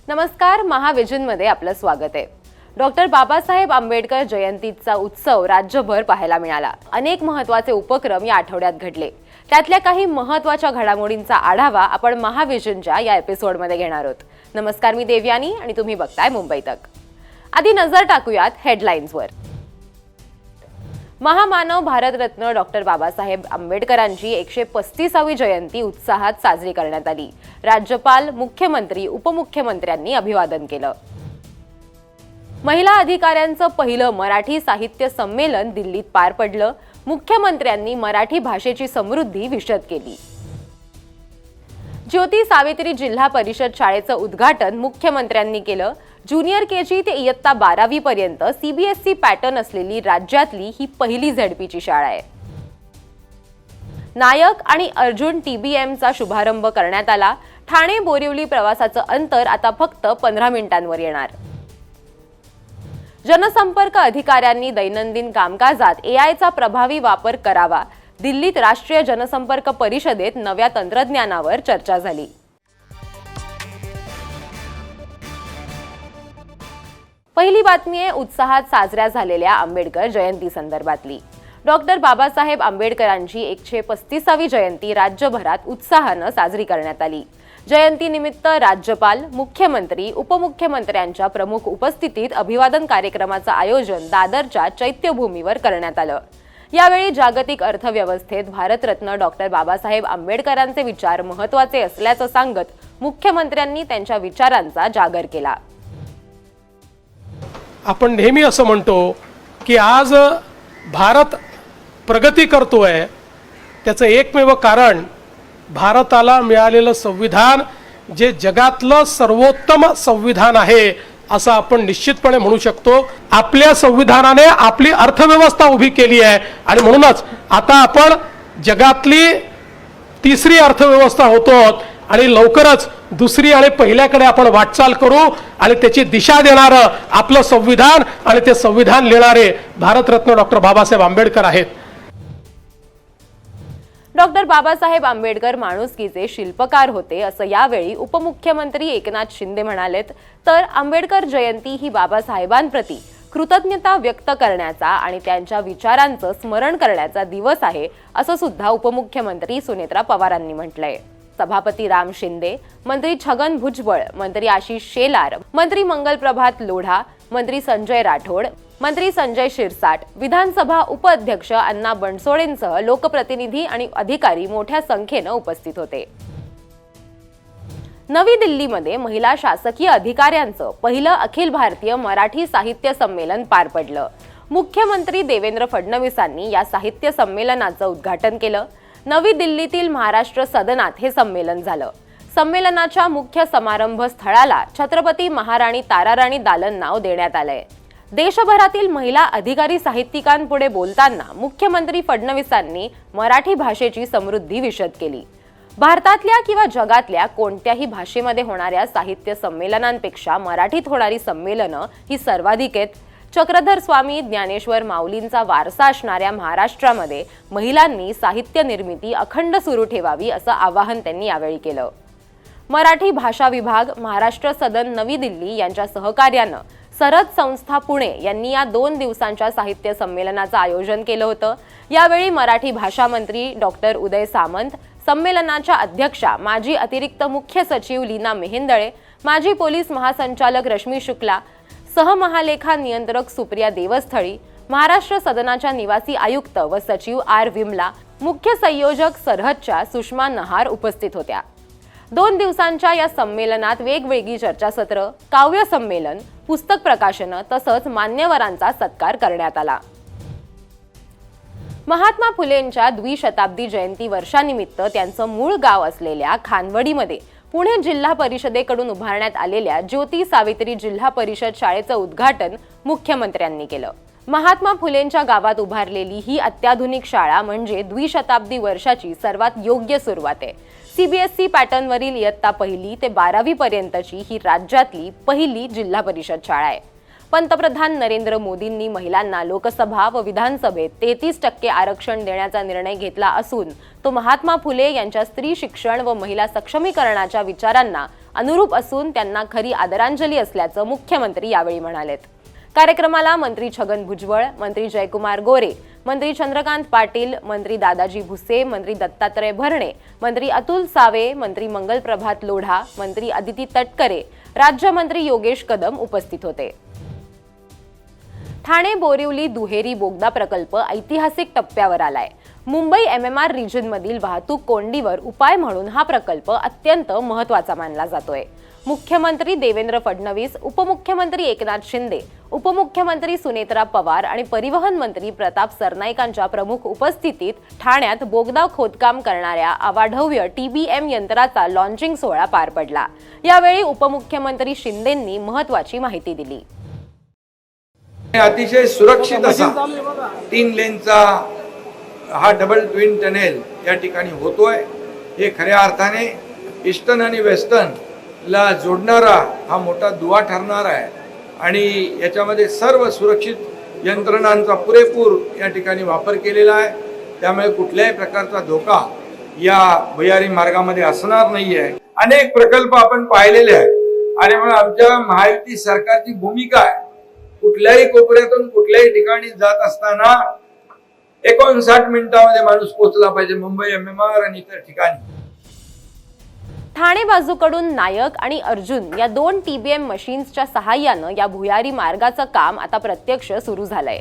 नमस्कार, महाविजनमध्ये आपलं स्वागत आहे। डॉक्टर बाबासाहेब आंबेडकर जयंतीचा उत्सव राज्यभर पाहायला मिळाला। अनेक महत्त्वाचे उपक्रम या आठवड्यात घडले। त्यातल्या काही महत्त्वाच्या घडामोडींचा आढावा आपण महाविजनच्या या एपिसोडमध्ये घेणार आहोत। नमस्कार, मी देवयानी आणि तुम्ही बघताय मुंबई तक। आधी नजर टाकूयात हेडलाईन्सवर। महामानव भारतरत्न डॉक्टर बाबासाहेब आंबेडकरांची 135वी जयंती उत्साहात साजरी करण्यात आली। राज्यपाल, मुख्यमंत्री, उपमुख्यमंत्र्यांनी अभिवादन केलं। महिला अधिकाऱ्यांचं पहिलं मराठी साहित्य संमेलन दिल्लीत पार पडलं। मुख्यमंत्र्यांनी मराठी भाषेची समृद्धी विशद केली। ज्योती सावित्री जिल्हा परिषद शाळेचं उद्घाटन मुख्यमंत्र्यांनी केलं। ज्युनियर केजी ते इयत्ता 12वी पर्यंत सीबीएसई पॅटर्न असलेली राज्यातली ही पहिली झेडपीची शाळा आहे। नायक आणि अर्जुन टीबीएमचा शुभारंभ करण्यात आला। ठाणे बोरिवली प्रवासाचं अंतर आता फक्त 15 मिनिटांवर येणार। जनसंपर्क अधिकाऱ्यांनी दैनंदिन कामकाजात एआयचा प्रभावी वापर करावा। दिल्लीत राष्ट्रीय जनसंपर्क परिषदेत नव्या तंत्रज्ञानावर चर्चा झाली। पहिली बातमी आहे उत्साहात साजऱ्या झालेल्या आंबेडकर जयंती संदर्भातली। डॉक्टर बाबासाहेब आंबेडकरांची 135वी जयंती राज्यभरात उत्साहानं साजरी करण्यात आली। जयंतीनिमित्त राज्यपाल, मुख्यमंत्री, उपमुख्यमंत्र्यांच्या प्रमुख उपस्थितीत अभिवादन कार्यक्रमाचं आयोजन दादरच्या चैत्यभूमीवर करण्यात आलं। यावेळी जागतिक अर्थव्यवस्थेत भारतरत्न डॉक्टर बाबासाहेब आंबेडकरांचे विचार महत्त्वाचे असल्याचं सांगत मुख्यमंत्र्यांनी त्यांच्या विचारांचा जागर केला। आपण नेहमी असं म्हणतो की आज भारत प्रगती करतोय, त्याचं एकमेव कारण भारताला मिळालेलं संविधान जे जगातलं सर्वोत्तम संविधान आहे असं आपण निश्चितपणे म्हणू शकतो। आपल्या संविधानाने आपली अर्थव्यवस्था उभी केली आहे आणि म्हणूनच आता आपण जगातली तिसरी अर्थव्यवस्था होतो आणि लवकरच दुसरी आणि पहिल्याकडे आपण वाटचाल करू आणि त्याची दिशा देणारं आपलं संविधान आणि ते संविधान लिहिणारे भारतरत्न डॉक्टर बाबासाहेब आंबेडकर आहेत। डॉक्टर बाबासाहेब आंबेडकर माणुसकीचे शिल्पकार होते असं यावेळी उपमुख्यमंत्री एकनाथ शिंदे म्हणालेत। तर आंबेडकर जयंती ही बाबासाहेबांप्रती कृतज्ञता व्यक्त करण्याचा आणि त्यांच्या विचारांचं स्मरण करण्याचा दिवस आहे असं सुद्धा उपमुख्यमंत्री सुनेत्रा पवारांनी म्हटलंय। सभापती राम शिंदे, मंत्री छगन भुजबळ, मंत्री आशिष शेलार, मंत्री मंगलप्रभात लोढा, मंत्री संजय राठोड, मंत्री संजय शिरसाट, विधानसभा उपाध्यक्ष अण्णा बनसोडेंसह लोकप्रतिनिधी आणि अधिकारी मोठ्या संख्येने उपस्थित होते। नवी दिल्लीमध्ये महिला शासकीय अधिकाऱ्यांचं पहिलं अखिल भारतीय मराठी साहित्य संमेलन पार पडलं। मुख्यमंत्री देवेंद्र फडणवीसांनी या साहित्य संमेलनाचं उद्घाटन केलं। नवी दिल्लीतील महाराष्ट्र सदनात हे संमेलन झालं। संमेलनाच्या मुख्य समारंभ स्थळाला छत्रपती महाराणी ताराराणी दालन नाव देण्यात आलंय। देशभरातील महिला अधिकारी साहित्यिकांपुढे बोलताना मुख्यमंत्री फडणवीसांनी मराठी भाषेची समृद्धी विशद केली। भारतातल्या किंवा जगातल्या कोणत्याही भाषेमध्ये होणाऱ्या साहित्य संमेलनांपेक्षा मराठीत होणारी संमेलनं ही सर्वाधिक आहेत। चक्रधर स्वामी, ज्ञानेश्वर माऊलींचा वारसा असणाऱ्या महाराष्ट्रामध्ये महिलांनी साहित्य निर्मिती अखंड सुरू ठेवावी असं आवाहन त्यांनी यावेळी केलं। मराठी भाषा विभाग, महाराष्ट्र सदन नवी दिल्ली यांच्या सहकार्यानं सरद संस्था पुणे यांनी या 2 दिवसांच्या साहित्य संमेलनाचं आयोजन केलं होतं। यावेळी मराठी भाषा मंत्री डॉक्टर उदय सामंत, संमेलनाच्या अध्यक्षा माजी अतिरिक्त मुख्य सचिव लीना मेहेंदळे, माजी पोलीस महासंचालक रश्मी शुक्ला, सहमहालेखा नियंत्रक सुप्रिया देवस्थळी, महाराष्ट्र सदनाच्या निवासी आयुक्त व सचिव आर विमला, मुख्य संयोजक सरहदच्या सुषमा नहार उपस्थित होत्या। 2 दिवसांच्या या संमेलनात वेगवेगळी चर्चासत्र, काव्य संमेलन, पुस्तक प्रकाशनं तसंच मान्यवरांचा सत्कार करण्यात आला। महात्मा फुलेंच्या द्विशताब्दी जयंती वर्षानिमित्त त्यांचं मूळ गाव असलेल्या खानवडीमध्ये पुणे जिल्हा परिषदेकडून उभारण्यात आलेल्या ज्योती सावित्री जिल्हा परिषद शाळेचं उद्घाटन मुख्यमंत्र्यांनी केलं। महात्मा फुलेंच्या गावात उभारलेली ही अत्याधुनिक शाळा म्हणजे द्विशताब्दी वर्षाची सर्वात योग्य सुरुवात आहे। सीबीएसई पॅटर्नवरील इयत्ता 1ली ते 12वी पर्यंतची ही राज्यातली पहिली जिल्हा परिषद शाळा आहे। पंतप्रधान नरेंद्र मोदींनी महिलांना लोकसभा व विधानसभेत 33% आरक्षण देण्याचा निर्णय घेतला असून तो महात्मा फुले यांच्या स्त्री शिक्षण व महिला सक्षमीकरणाच्या विचारांना अनुरूप असून त्यांना खरी आदरांजली असल्याचं मुख्यमंत्री यावेळी म्हणालेत. कार्यक्रमाला मंत्री छगन भुजबळ, मंत्री जयकुमार गोरे, मंत्री चंद्रकांत पाटील, मंत्री दादाजी भुसे, मंत्री दत्तात्रय भरणे, मंत्री अतुल सावे, मंत्री मंगलप्रभात लोढा, मंत्री अदिती तटकरे, राज्यमंत्री योगेश कदम उपस्थित होते. ठाणे बोरिवली दुहेरी बोगदा प्रकल्प ऐतिहासिक टप्प्यावर आलाय. मुंबई MMR रिजनमधील वाहतूक कोंडीवर उपाय म्हणून हा प्रकल्प अत्यंत महत्त्वाचा मानला जातोय. मुख्यमंत्री देवेंद्र फडणवीस, उपमुख्यमंत्री एकनाथ शिंदे, उपमुख्यमंत्री सुनेत्रा पवार आणि परिवहन मंत्री प्रताप सरनाईकांच्या प्रमुख उपस्थितीत ठाण्यात बोगदा खोदकाम करणाऱ्या अवाढव्य TBM यंत्राचा लॉन्चिंग सोहळा पार पडला. यावेळी उपमुख्यमंत्री शिंदेंनी महत्त्वाची माहिती दिली. अतिशय सुरक्षित असा 3 लेनचा हा डबल ट्विन टनेल या ठिकाणी होतोय. हे खऱ्या अर्थाने ईस्टर्न आणि वेस्टर्न ला जोडणारा हा मोठा दुवा ठरणार आहे आणि याच्यामध्ये सर्व सुरक्षित यंत्रणांचा पुरेपूर या ठिकाणी वापर केलेला आहे. त्यामुळे कुठल्याही प्रकारचा धोका या भुयारी मार्गामध्ये असणार नाहीये. अनेक प्रकल्प आपण पाहिलेले आहेत आणि मग आमच्या महायुती सरकारची भूमिका आहे, कुठल्याही कोपऱ्यातून कुठल्याही ठिकाणी जात असताना 59 मिनिटांमध्ये माणूस पोहोचला पाहिजे मुंबई MMR आणि इतर ठिकाणी. ठाणे बाजूकडून नायक आणि अर्जुन या 2 TBM मशीन्सच्या सहाय्यानं या भुयारी मार्गाचं काम आता प्रत्यक्ष सुरू झालंय.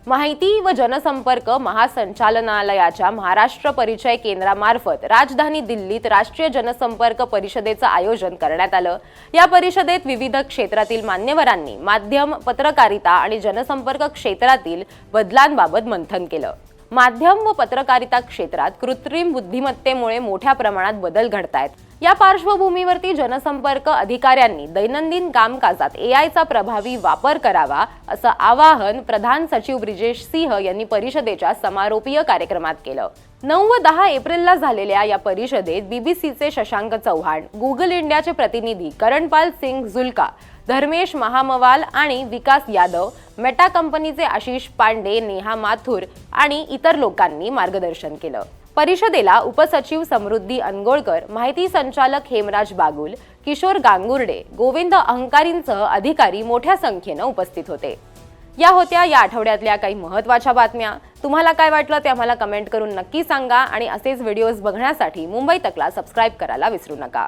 माहिती व जनसंपर्क महासंचालनालयाच्या महाराष्ट्र परिचय केंद्रामार्फत राजधानी दिल्लीत राष्ट्रीय जनसंपर्क परिषदेचं आयोजन करण्यात आलं. या परिषदेत विविध क्षेत्रातील मान्यवरांनी माध्यम, पत्रकारिता आणि जनसंपर्क क्षेत्रातील बदलांबाबत मंथन केलं. माध्यम व पत्रकारिता क्षेत्रात कृत्रिम बुद्धिमत्तेमुळे मोठ्या प्रमाणात बदल घडतायत. या पार्श्वभूमीवरती जनसंपर्क अधिकाऱ्यांनी दैनंदिन कामकाजात AIचा प्रभावी वापर करावा असं आवाहन प्रधान सचिव ब्रिजेश सिंह यांनी परिषदेच्या समारोपीय कार्यक्रमात केलं. 9 व 10 एप्रिलला झालेल्या या परिषदेत BBCचे शशांक चव्हाण, गुगल इंडियाचे प्रतिनिधी करणपाल सिंग झुल्का, धर्मेश महामवाल आणि विकास यादव, मेटा कंपनीचे आशिष पांडे, नेहा माथुर आणि इतर लोकांनी मार्गदर्शन केलं. परिषदेला उपसचिव समृद्धी अनगोळकर, माहिती संचालक हेमराज बागुल, किशोर गांगुर्डे, गोविंद अहंकारींसह अधिकारी मोठ्या संख्येनं उपस्थित होते. या होत्या या आठवड्यातल्या काही महत्त्वाच्या बातम्या. तुम्हाला काय वाटलं ते आम्हाला कमेंट करून नक्की सांगा आणि असेच व्हिडिओज बघण्यासाठी मुंबई तकला सबस्क्राईब करायला विसरू नका.